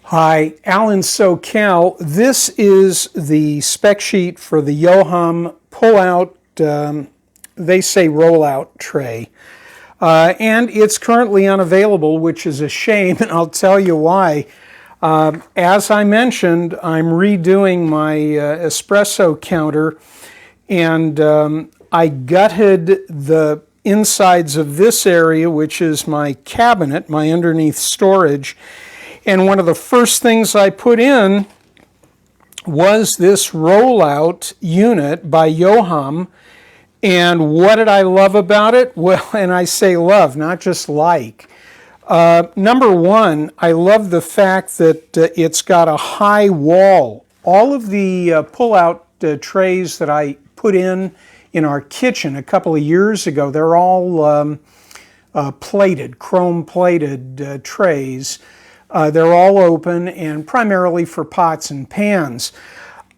Hi, Alan SoCal. This is the spec sheet for the YOHOM pull-out, they say roll-out tray. And it's currently unavailable, which is a shame, and I'll tell you why. As I mentioned, I'm redoing my espresso counter, and I gutted the insides of this area, which is my cabinet, my underneath storage. And one of the first things I put in was this rollout unit by YOHOM. And what did I love about it? Well, and I say love, not just like. Number one, I love the fact that it's got a high wall. All of the pull-out trays that I put in our kitchen a couple of years ago, they're all plated, chrome-plated trays. They're all open and primarily for pots and pans.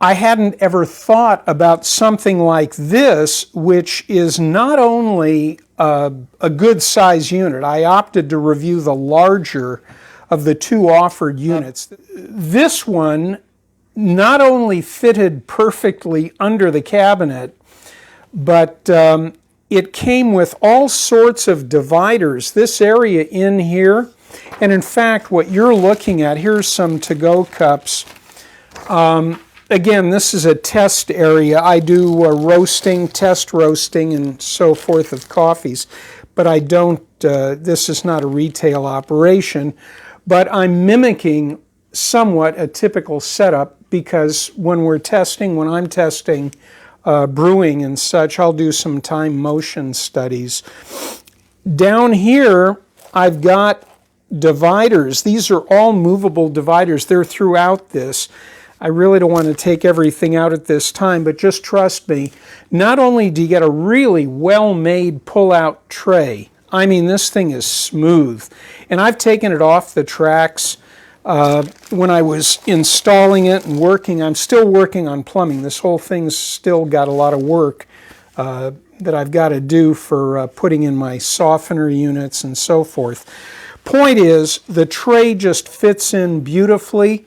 I hadn't ever thought about something like this, which is not only a good size unit. I opted to review the larger of the two offered units. This one not only fitted perfectly under the cabinet, but it came with all sorts of dividers. This area in here, and in fact, what you're looking at, here's some to-go cups. Again, this is a test area. I do roasting, test roasting, and so forth of coffees, but I don't, this is not a retail operation, but I'm mimicking somewhat a typical setup because when I'm testing brewing and such, I'll do some time motion studies. Down here, I've got dividers. These are all movable dividers. They're throughout this. I really don't want to take everything out at this time, but just trust me. Not only do you get a really well-made pull-out tray, I mean, this thing is smooth. And I've taken it off the tracks when I was installing it and working. I'm still working on plumbing. This whole thing's still got a lot of work that I've got to do for putting in my softener units and so forth. Point is, the tray just fits in beautifully.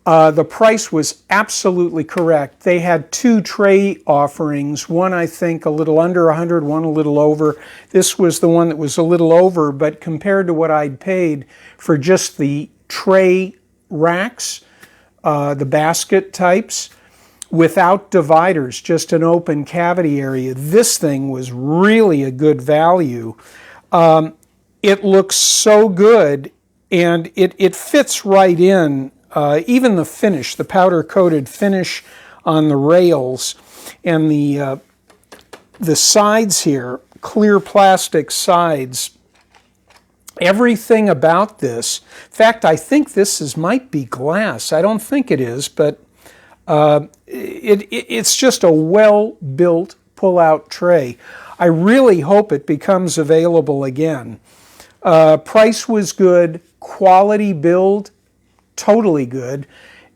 The price was absolutely correct. They had two tray offerings, one I think a little under 100, one a little over. This was the one that was a little over, but compared to what I'd paid for just the tray racks, the basket types, without dividers, just an open cavity area, this thing was really a good value. It looks so good, and it fits right in. Even the finish, the powder-coated finish on the rails, and the sides here, clear plastic sides. Everything about this, in fact, I think this might be glass. I don't think it is, but it's just a well-built pull-out tray. I really hope it becomes available again. Price was good, quality build, totally good.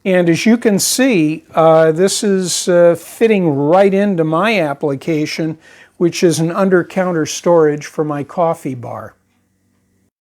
And as you can see, this is fitting right into my application, which is an under-counter storage for my coffee bar.